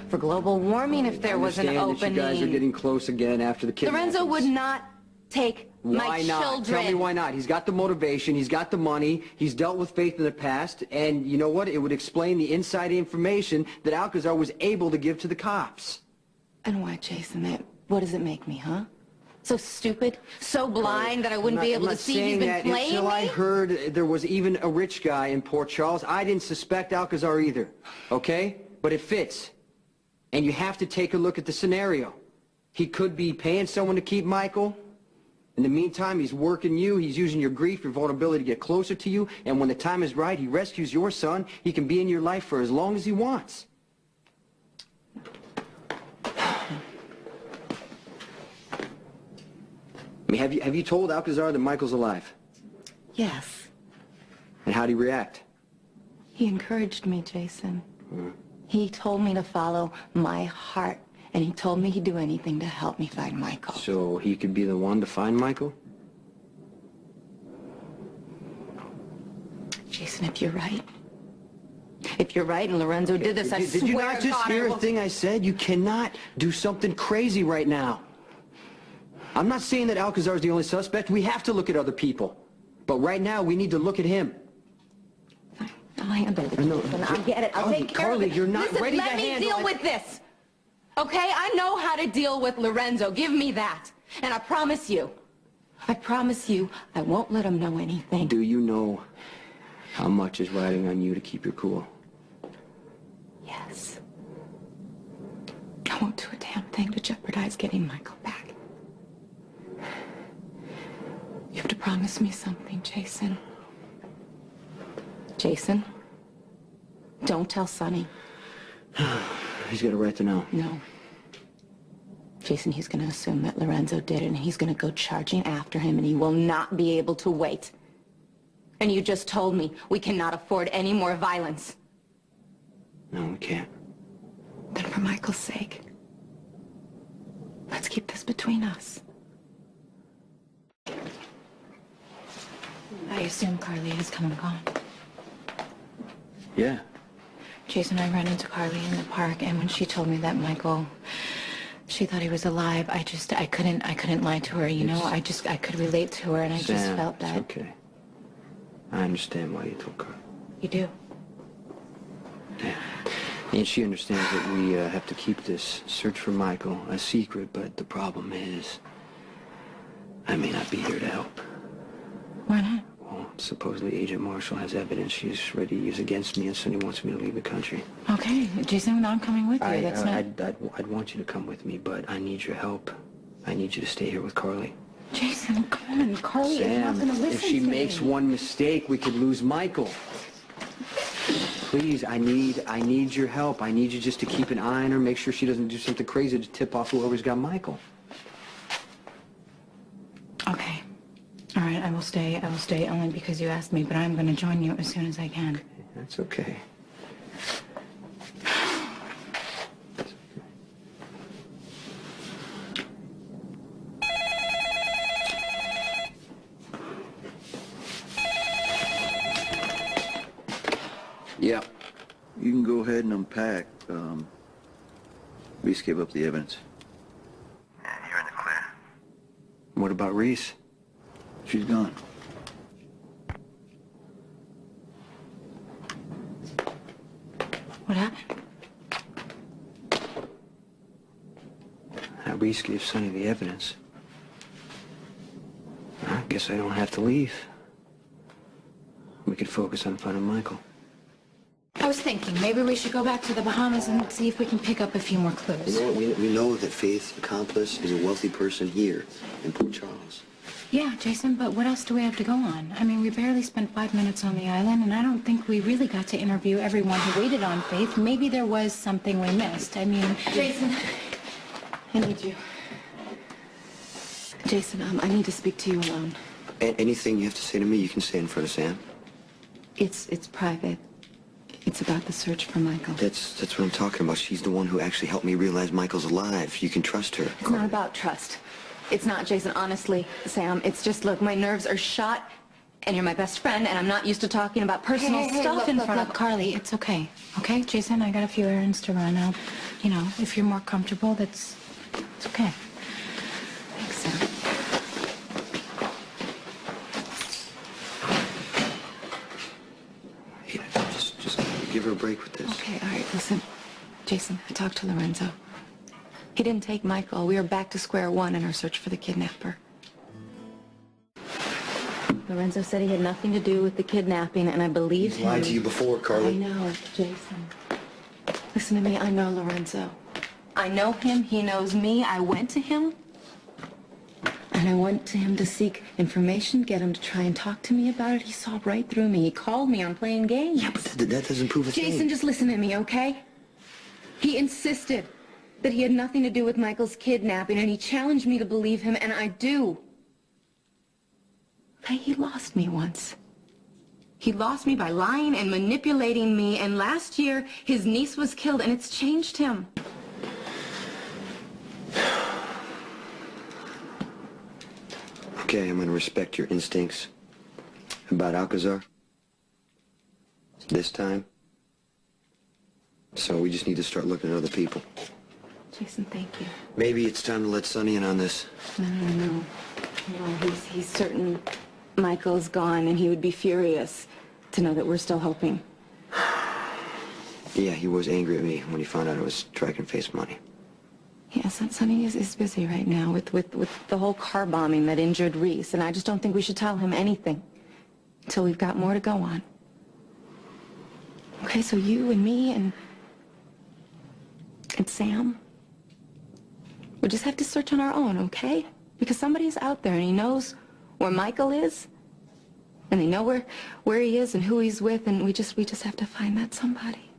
for global warming if there was an opening. That you guys are getting close again after the kidnappings. Lorenzo would not take my children. Why not? Tell me why not. He's got the motivation, he's got the money, he's dealt with Faith in the past, and you know what? It would explain the inside information that Alcazar was able to give to the cops. And why, Jason? What does it make me, huh? So stupid? So blind that I wouldn't be able to see you've been playing me? Until I heard there was even a rich guy in Port Charles, I didn't suspect Alcazar either, okay? But it fits. And you have to take a look at the scenario. He could be paying someone to keep Michael. In the meantime, he's working you, he's using your grief, your vulnerability to get closer to you, and when the time is right, he rescues your son. He can be in your life for as long as he wants. I mean, have you told Alcazar that Michael's alive? Yes. And how'd he react? He encouraged me, Jason. He told me to follow my heart, and he told me he'd do anything to help me find Michael. So he could be the one to find Michael? Jason, if you're right, and Lorenzo did this, I swear Did you not just hear a thing I said? You cannot do something crazy right now. I'm not saying that Alcazar's the only suspect. We have to look at other people. But right now, we need to look at him. I'll handle it. I get it. I'll take care of it. Carly, you're not ready to handle it. Let me deal with this. Okay? I know how to deal with Lorenzo. Give me that. And I promise you, I won't let him know anything. Do you know how much is riding on you to keep your cool? Yes. I won't do a damn thing to jeopardize getting Michael back. You have to promise me something, Jason. Jason, don't tell Sonny. He's got a right to know. No. Jason, he's going to assume that Lorenzo did it, and he's going to go charging after him, and he will not be able to wait. And you just told me we cannot afford any more violence. No, we can't. Then for Michael's sake, let's keep this between us. I assume Carly has come and gone. Yeah. Jason, I ran into Carly in the park, and when she told me that Michael, she thought he was alive, I couldn't lie to her, you know? I could relate to her, and I just felt that. It's okay. I understand why you told Carly. You do? Yeah. And she understands that we have to keep this search for Michael a secret, but the problem is, I may not be here to help. Why not? Well, supposedly Agent Marshall has evidence she's ready to use against me, and Sonny wants me to leave the country. Okay, Jason, I'm coming with you. I'd want you to come with me, but I need your help. I need you to stay here with Carly. Jason, come on. Carly is not going to listen to me. If she makes one mistake, we could lose Michael. Please, I need your help. I need you just to keep an eye on her, make sure she doesn't do something crazy to tip off whoever's got Michael. Okay. All right, I will stay only because you asked me, but I'm going to join you as soon as I can. Okay, that's okay. Yeah. You can go ahead and unpack. Reese gave up the evidence. Yeah, you're in the clear. What about Reese? She's gone. What happened? Reese gave Sonny the evidence. I guess I don't have to leave. We could focus on finding Michael. I was thinking maybe we should go back to the Bahamas and see if we can pick up a few more clues. You know what? We know that Faith's accomplice is a wealthy person here in Port Charles. Yeah, Jason, but what else do we have to go on? I mean, we barely spent 5 minutes on the island, and I don't think we really got to interview everyone who waited on Faith. Maybe there was something we missed. I mean... Jason, I need you. Jason, I need to speak to you alone. Anything you have to say to me, you can say in front of Sam. It's private. It's about the search for Michael. That's what I'm talking about. She's the one who actually helped me realize Michael's alive. You can trust her. It's not about trust. It's not, Jason. Honestly, Sam, it's just, look, my nerves are shot, And you're my best friend, and I'm not used to talking about personal stuff in front of... Carly, it's okay. Okay, Jason, I got a few errands to run. You know, if you're more comfortable, it's okay. Thanks, Sam. Yeah, just give her a break with this. Okay, all right, listen. Jason, I talked to Lorenzo. He didn't take Michael. We are back to square one in our search for the kidnapper. Lorenzo said he had nothing to do with the kidnapping, and I believe him. He's lied to you before, Carly. I know, Jason. Listen to me, I know Lorenzo. I know him, he knows me. I went to him, and I went to him to seek information, get him to try and talk to me about it. He saw right through me. He called me on playing games. Yeah, but that doesn't prove a thing. Jason, just listen to me, okay? He insisted that he had nothing to do with Michael's kidnapping, and he challenged me to believe him, and I do. Hey, he lost me once. He lost me by lying and manipulating me, and last year, his niece was killed, and it's changed him. Okay, I'm gonna respect your instincts about Alcazar. This time. So we just need to start looking at other people. Jason, thank you. Maybe it's time to let Sonny in on this. No. He's certain Michael's gone, and he would be furious to know that we're still hoping. Yeah, he was angry at me when he found out I was striking face money. Yes, and Sonny is busy right now with the whole car bombing that injured Reese, and I just don't think we should tell him anything until we've got more to go on. Okay, so you and me and Sam, we'll just have to search on our own, okay? Because somebody's out there and he knows where Michael is, and they know where he is and who he's with, and we just have to find that somebody.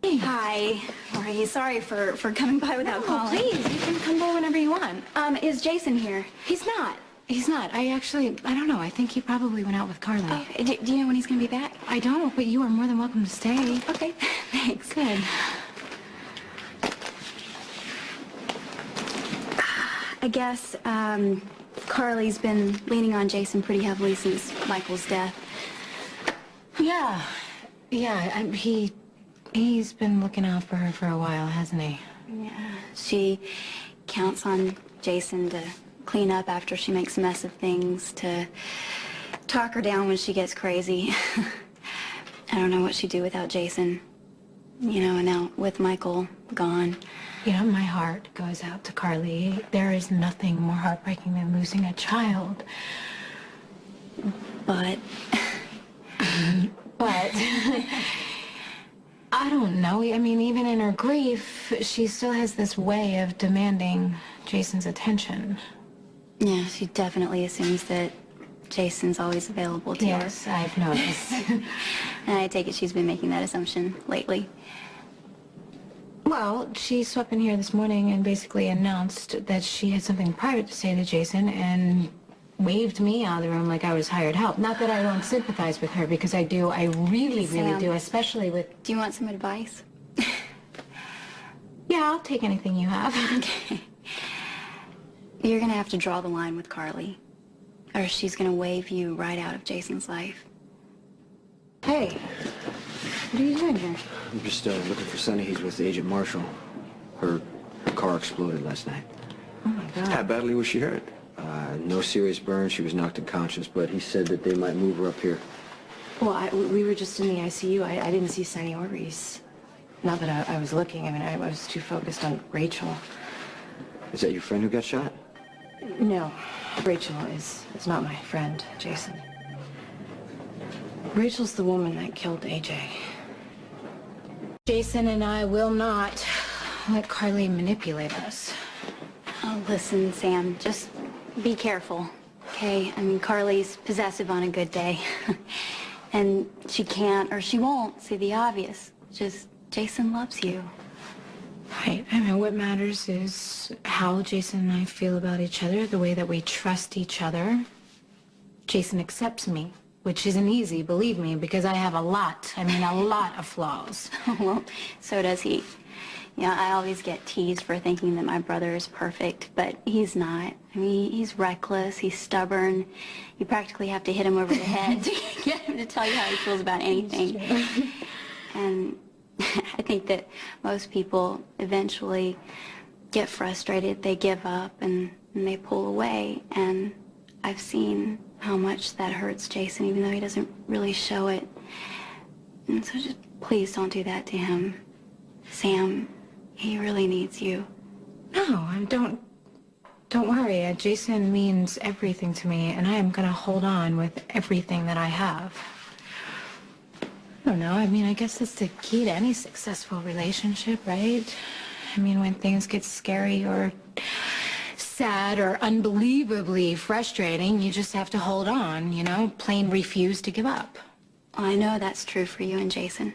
Hi. How are you? Sorry for coming by without calling. Please, you can come by whenever you want. Is Jason here? He's not. He's not. I don't know. I think he probably went out with Carly. Oh, do you know when he's going to be back? I don't, but you are more than welcome to stay. Okay, thanks. Good. I guess Carly's been leaning on Jason pretty heavily since Michael's death. Yeah. He's been looking out for her for a while, hasn't he? Yeah. She counts on Jason to clean up after she makes a mess of things, to talk her down when she gets crazy. I don't know what she'd do without Jason. You know, and now with Michael gone. You know, my heart goes out to Carly. There is nothing more heartbreaking than losing a child. But I don't know. I mean, even in her grief, she still has this way of demanding Jason's attention. yeah, she definitely assumes that Jason's always available to her. Yes, I've noticed. And I take it she's been making that assumption lately. Well, she swept in here this morning and basically announced that she had something private to say to Jason and waved me out of the room like I was hired help. Not that I don't sympathize with her, because I do. I really Sam, do, especially with... Do you want some advice? Yeah, I'll take anything you have. Okay. You're gonna have to draw the line with Carly, or she's gonna wave you right out of Jason's life. Hey, what are you doing here? I'm just looking for Sonny. He's with Agent Marshall. Her car exploded last night. Oh, my God. How badly was she hurt? No serious burns. She was knocked unconscious, but he said that they might move her up here. Well, we were just in the ICU. I didn't see Sonny or Reese. Not that I was looking. I mean, I was too focused on Rachel. Is that your friend who got shot? No, Rachel is not my friend, Jason. Rachel's the woman that killed AJ. Jason and I will not let Carly manipulate us. Oh, listen, Sam, just be careful, okay? I mean, Carly's possessive on a good day. And she can't, or she won't, see the obvious. Just, Jason loves you. Right. I mean, what matters is how Jason and I feel about each other, the way that we trust each other. Jason accepts me, which isn't easy, believe me, because I have a lot of flaws. Well, so does he. You know, I always get teased for thinking that my brother is perfect, but he's not. I mean, he's reckless, he's stubborn. You practically have to hit him over the head to get him to tell you how he feels about anything. And I think that most people eventually get frustrated, they give up, and they pull away. And I've seen how much that hurts Jason, even though he doesn't really show it. And so just please don't do that to him. Sam, he really needs you. No, don't worry. Jason means everything to me, and I am going to hold on with everything that I have. I don't know. I mean, I guess that's the key to any successful relationship, right? I mean, when things get scary or sad or unbelievably frustrating, you just have to hold on, you know, plain refuse to give up. Well, I know that's true for you and Jason,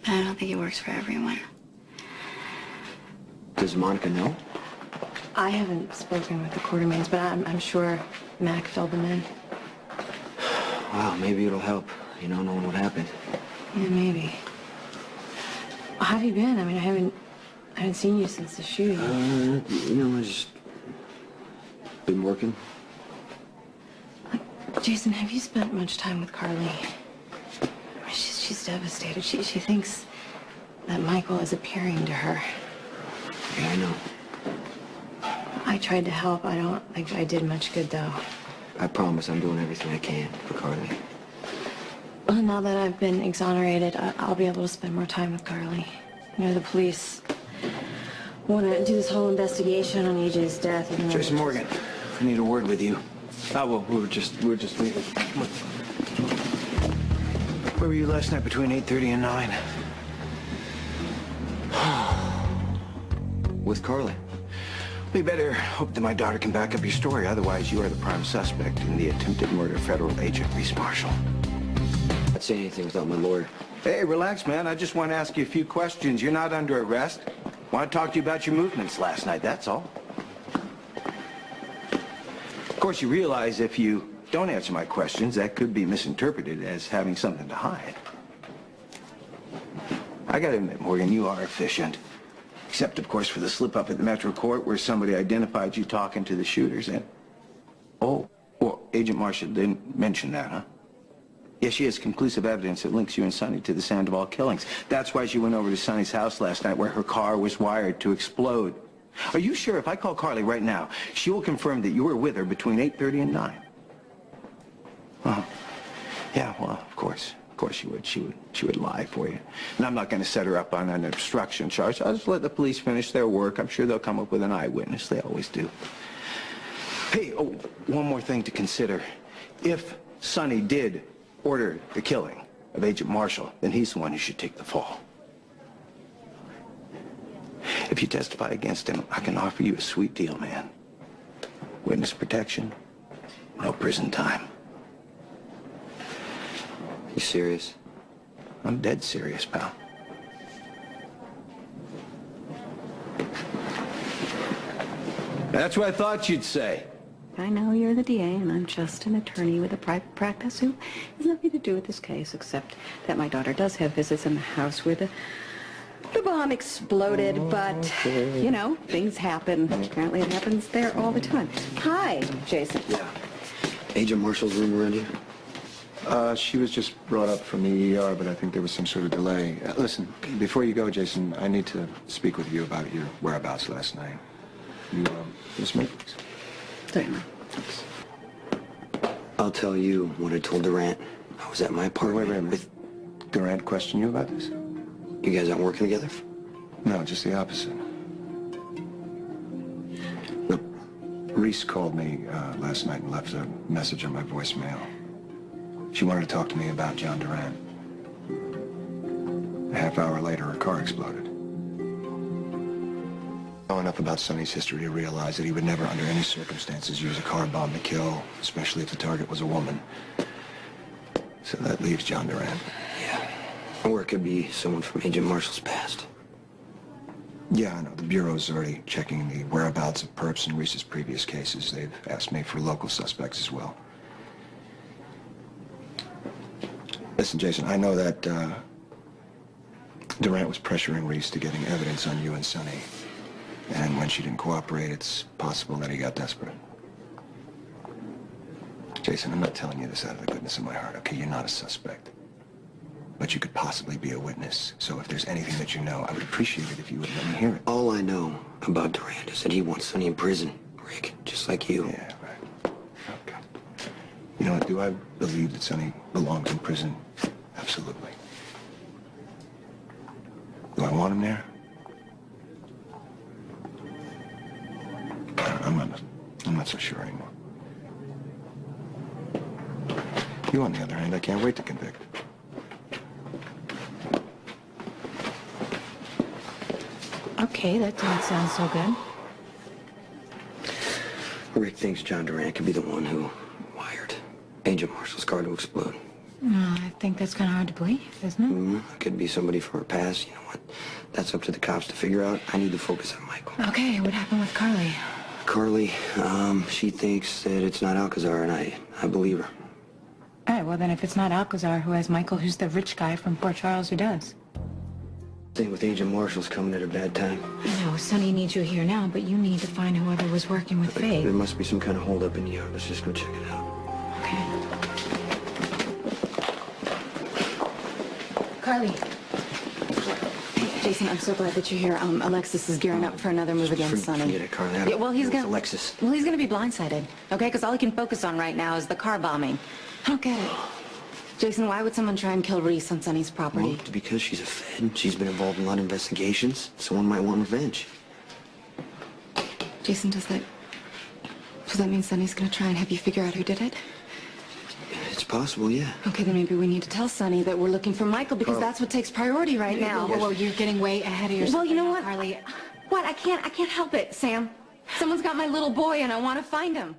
but I don't think it works for everyone. Does Monica know? I haven't spoken with the Quartermains, but I'm sure Mac filled them in. Wow, maybe it'll help. You know, knowing what happened. Yeah, maybe. How have you been? I mean, I haven't seen you since the shooting. You know, I just been working. Jason, have you spent much time with Carly? I mean, she's devastated. She thinks that Michael is appearing to her. Yeah, I know. I tried to help. I don't think I did much good, though. I promise I'm doing everything I can for Carly. Well, now that I've been exonerated, I'll be able to spend more time with Carly. You know, the police want to do this whole investigation on AJ's death. Even though Jason Morgan, I need a word with you. Oh, well, we were just leaving. Come on. Where were you last night between 8:30 and 9? With Carly. We better hope that my daughter can back up your story. Otherwise, you are the prime suspect in the attempted murder of federal agent Reese Marshall. I'd say anything without my lawyer. Hey, relax, man. I just want to ask you a few questions. You're not under arrest. Want to talk to you about your movements last night, that's all. Of course, you realize if you don't answer my questions, that could be misinterpreted as having something to hide. I gotta admit, Morgan, you are efficient. Except, of course, for the slip-up at the Metro Court where somebody identified you talking to the shooters and... Oh, well, Agent Marshall didn't mention that, huh? Yes, she has conclusive evidence that links you and Sonny to the Sandoval killings. That's why she went over to Sonny's house last night where her car was wired to explode. Are you sure if I call Carly right now, she will confirm that you were with her between 8:30 and 9? Oh, yeah, well, of course she would. She would lie for you. And I'm not going to set her up on an obstruction charge. I'll just let the police finish their work. I'm sure they'll come up with an eyewitness. They always do. Hey, oh, one more thing to consider. If Sonny did order the killing of Agent Marshall, then he's the one who should take the fall. If you testify against him, I can offer you a sweet deal, man. Witness protection, no prison time. You serious? I'm dead serious, pal. That's what I thought you'd say. I know you're the DA, and I'm just an attorney with a private practice who has nothing to do with this case, except that my daughter does have visits in the house where the bomb exploded, but, you know, things happen. Apparently it happens there all the time. Hi, Jason. Yeah. Agent Marshall's room around here? She was just brought up from the ER, but I think there was some sort of delay. Listen, before you go, Jason, I need to speak with you about your whereabouts last night. You, Miss Smith? Certainly. I'll tell you what I told Durant. I was at my apartment. Wait a minute. Durant questioned you about this? You guys aren't working together? No, just the opposite. No. Reese called me last night and left a message on my voicemail. She wanted to talk to me about John Durant. A half hour later, her car exploded. I know enough about Sonny's history to realize that he would never, under any circumstances, use a car bomb to kill, especially if the target was a woman. So that leaves John Durant. Yeah. Or it could be someone from Agent Marshall's past. Yeah, I know. The Bureau's already checking the whereabouts of perps in Reese's previous cases. They've asked me for local suspects as well. Listen, Jason, I know that Durant was pressuring Reese to getting evidence on you and Sonny. And when she didn't cooperate, it's possible that he got desperate. Jason, I'm not telling you this out of the goodness of my heart, okay? You're not a suspect. But you could possibly be a witness. So if there's anything that you know, I would appreciate it if you would let me hear it. All I know about Durant is that he wants Sonny in prison, Rick, just like you. Yeah, right. Okay. You know what, do I believe that Sonny belongs in prison? Absolutely. Do I want him there? I'm not so sure anymore. You, on the other hand, I can't wait to convict. Okay, that didn't sound so good. Rick thinks John Durant could be the one who wired Agent Marshall's car to explode. I think that's kind of hard to believe, isn't it? It could be somebody from her past. You know what? That's up to the cops to figure out. I need to focus on Michael. Okay, what happened with Carly? Carly, she thinks that it's not Alcazar, and I believe her. All right, well then if it's not Alcazar who has Michael, who's the rich guy from Port Charles who does? Thing with Agent Marshall's coming at a bad time. I know, Sonny needs you here now, but you need to find whoever was working with Faith. There must be some kind of holdup in the yard. Let's just go check it out. Okay. Carly. Jason, I'm so glad that you're here. Alexis is gearing up for another move against Sonny. Forget it, Carly. Yeah, well, he's gonna... Alexis. Well, he's gonna be blindsided, okay? Because all he can focus on right now is the car bombing. I don't get it. Jason, why would someone try and kill Reese on Sonny's property? Well, because she's a Fed. She's been involved in a lot of investigations. Someone might want revenge. Jason, does that mean Sonny's gonna try and have you figure out who did it? It's possible, yeah. Okay, then maybe we need to tell Sonny that we're looking for Michael because that's what takes priority right now. Whoa, you're getting way ahead of yourself. Well, you know right what? now, Carly. What? I can't help it, Sam. Someone's got my little boy and I want to find him.